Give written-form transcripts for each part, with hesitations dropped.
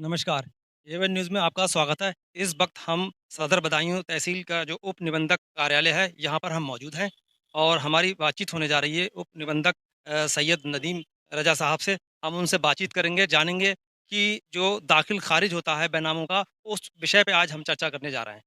नमस्कार, Avon news में आपका स्वागत है। इस वक्त हम सदर बदायूं तहसील का जो उप निबंधक कार्यालय है, यहाँ पर हम मौजूद हैं और हमारी बातचीत होने जा रही है उप निबंधक सैयद नदीम रज़ा साहब से। हम उनसे बातचीत करेंगे, जानेंगे कि जो दाखिल-खारिज होता है बेनामों का, उस विषय पे आज हम चर्चा करने जा रहे हैं।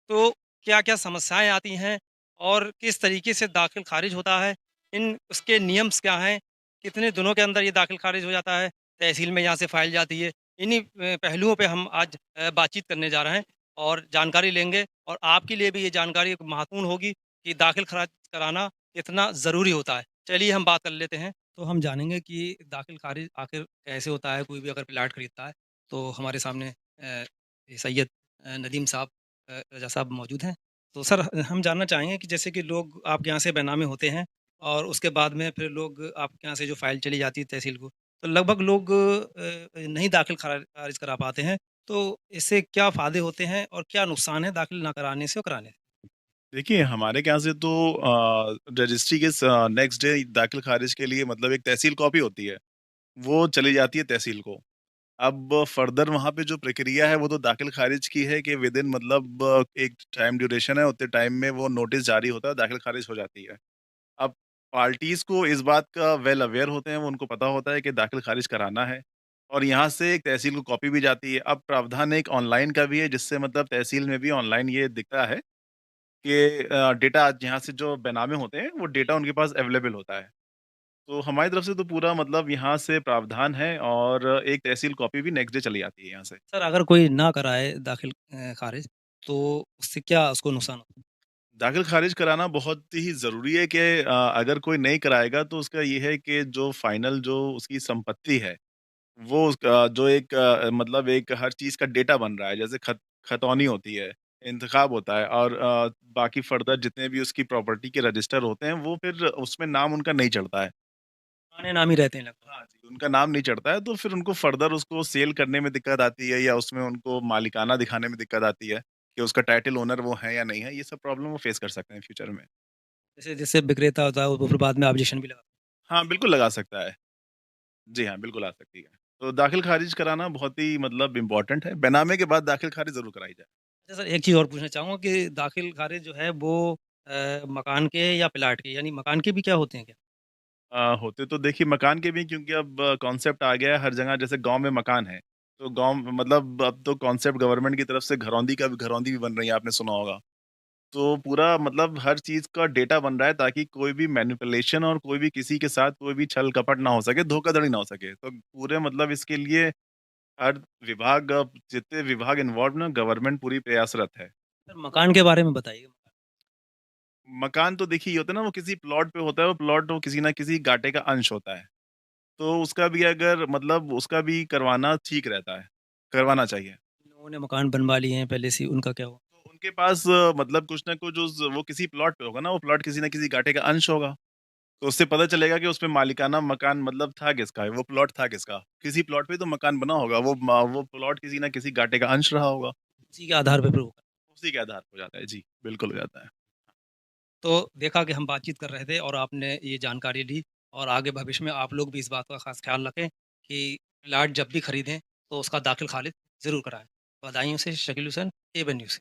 तो क्या-क्या समस्याएँ आती हैं और किस तरीके से दाखिल-खारिज होता है? इन उसके नियम्स क्या हैं? कितने दिनों के अंदर ये दाखिल-खारिज हो जाता है? तहसील में यहाँ से फ़ाइल जाती है। इन्हीं पहलुओं पे हम आज बातचीत करने जा रहे हैं और जानकारी लेंगे और आपके लिए भी ये जानकारी एक महत्वपूर्ण होगी कि दाखिल-खारिज कराना कितना ज़रूरी होता है। चलिए हम बात कर लेते हैं। तो हम जानेंगे कि दाखिल-खारिज आखिर कैसे होता है? कोई भी अगर प्लाट खरीदता है, तो हमारे सामने ये सैयद नदीम साहब रज़ा साहब मौजूद हैं। तो सर हम जानना चाहेंगे कि जैसे कि लोग आपके यहाँ से बेनामे होते हैं और उसके बाद में फिर लोग आपके यहाँ से जो फ़ाइल चली जाती है तहसील को, तो लगभग लोग नहीं दाखिल खारिज करा पाते हैं। तो इससे क्या फ़ायदे होते हैं और क्या नुकसान है दाखिल ना कराने से और कराने से? देखिए, हमारे यहाँ से तो रजिस्ट्री के नेक्स्ट डे दाखिल-खारिज के लिए मतलब एक तहसील कॉपी होती है, वो चली जाती है तहसील को। अब फर्दर वहाँ पे जो प्रक्रिया है, वो तो दाखिल-खारिज की है कि विदिन मतलब एक टाइम ड्यूरेशन है, उतने टाइम में वो नोटिस जारी होता है, दाखिल-खारिज हो जाती है। अब पार्टीज़ को इस बात का वेल अवेयर होते हैं, वो उनको पता होता है कि दाखिल-खारिज कराना है और यहाँ से एक तहसील को कॉपी भी जाती है। अब प्रावधान एक ऑनलाइन का भी है, जिससे मतलब तहसील में भी ऑनलाइन ये दिखता है कि डेटा यहाँ से जो बेनामे होते हैं, वो डेटा उनके पास अवेलेबल होता है। तो हमारी तरफ से तो पूरा मतलब यहाँ से प्रावधान है और एक तहसील कॉपी भी नेक्स्ट डे चली आती है यहाँ से। सर अगर कोई ना कराए दाखिल खारिज तो उससे क्या उसको नुकसान होता है? दाखिल खारिज कराना बहुत ही ज़रूरी है कि अगर कोई नहीं कराएगा तो उसका ये है कि जो फाइनल जो उसकी संपत्ति है, वो उसका जो एक मतलब एक हर चीज़ का डेटा बन रहा है, जैसे खतौनी होती है, इंतखाब होता है और बाकी फर्दर जितने भी उसकी प्रॉपर्टी के रजिस्टर होते हैं, वो फिर उसमें नाम उनका नहीं चढ़ता है। पुराने नाम ही रहते हैं लगभग। हाँ जी, उनका नाम नहीं चढ़ता है, तो फिर उनको फर्दर उसको सेल करने में दिक्कत आती है या उसमें उनको मालिकाना दिखाने में दिक्कत आती है, कि उसका टाइटल ओनर वो है या नहीं है, ये सब प्रॉब्लम वो फेस कर सकते हैं फ्यूचर में। जैसे जिससे विक्रेता होता है वो फिर बाद में ऑब्जेक्शन भी लगा। हाँ, बिल्कुल लगा सकता है। जी हाँ, बिल्कुल आ सकती है। तो दाखिल-खारिज कराना बहुत ही मतलब इम्पोर्टेंट है, बेनामे के बाद दाखिल-खारिज ज़रूर कराई जाए। अच्छा सर एक चीज़ और पूछना चाहूँगा कि दाखिल खारिज जो है वो मकान के या प्लाट के यानी मकान के भी क्या होते हैं क्या? होते तो देखिए मकान के भी क्योंकि अब कॉन्सेप्ट आ गया है हर जगह जैसे गाँव में मकान है, तो गाँव मतलब अब तो कॉन्सेप्ट गवर्नमेंट की तरफ से घरौंदी भी बन रही है, आपने सुना होगा। तो पूरा मतलब हर चीज़ का डेटा बन रहा है ताकि कोई भी मैनिपुलेशन और कोई भी किसी के साथ कोई भी छल-कपट ना हो सके, धोखाधड़ी ना हो सके। तो पूरे मतलब इसके लिए हर विभाग जितने विभाग इन्वॉल्व ना गवर्नमेंट पूरी प्रयासरत है। सर मकान के बारे में बताइए। मकान तो देखिए ये होता है ना वो किसी प्लॉट पे होता है, वो प्लॉट वो किसी न किसी घाटे का अंश होता है। तो उसका भी अगर मतलब उसका भी करवाना ठीक रहता है, करवाना चाहिए। लोगों ने मकान बनवा लिए हैं पहले से, उनका क्या हुआ? तो उनके पास मतलब कुछ ना कुछ उस वो किसी प्लॉट पे होगा ना, वो प्लॉट किसी न किसी घाटे का अंश होगा। तो उससे पता चलेगा कि उसमें मालिकाना मकान मतलब था किसका, वो प्लॉट था किसका। किसी प्लॉट पे तो मकान बना होगा, वो प्लॉट किसी न किसी घाटे का अंश रहा होगा। उसी के आधार पे प्रूव कर। उसी के आधार पे हो जाता है। जी, बिल्कुल हो जाता है। तो देखा कि हम बातचीत कर रहे थे और आपने ये जानकारी ली और आगे भविष्य में आप लोग भी इस बात का ख़ास ख़्याल रखें कि प्लाट जब भी खरीदें तो उसका दाखिल खारिज ज़रूर कराएँ। बधाइयों से शकील हुसैन, एवन न्यूज़।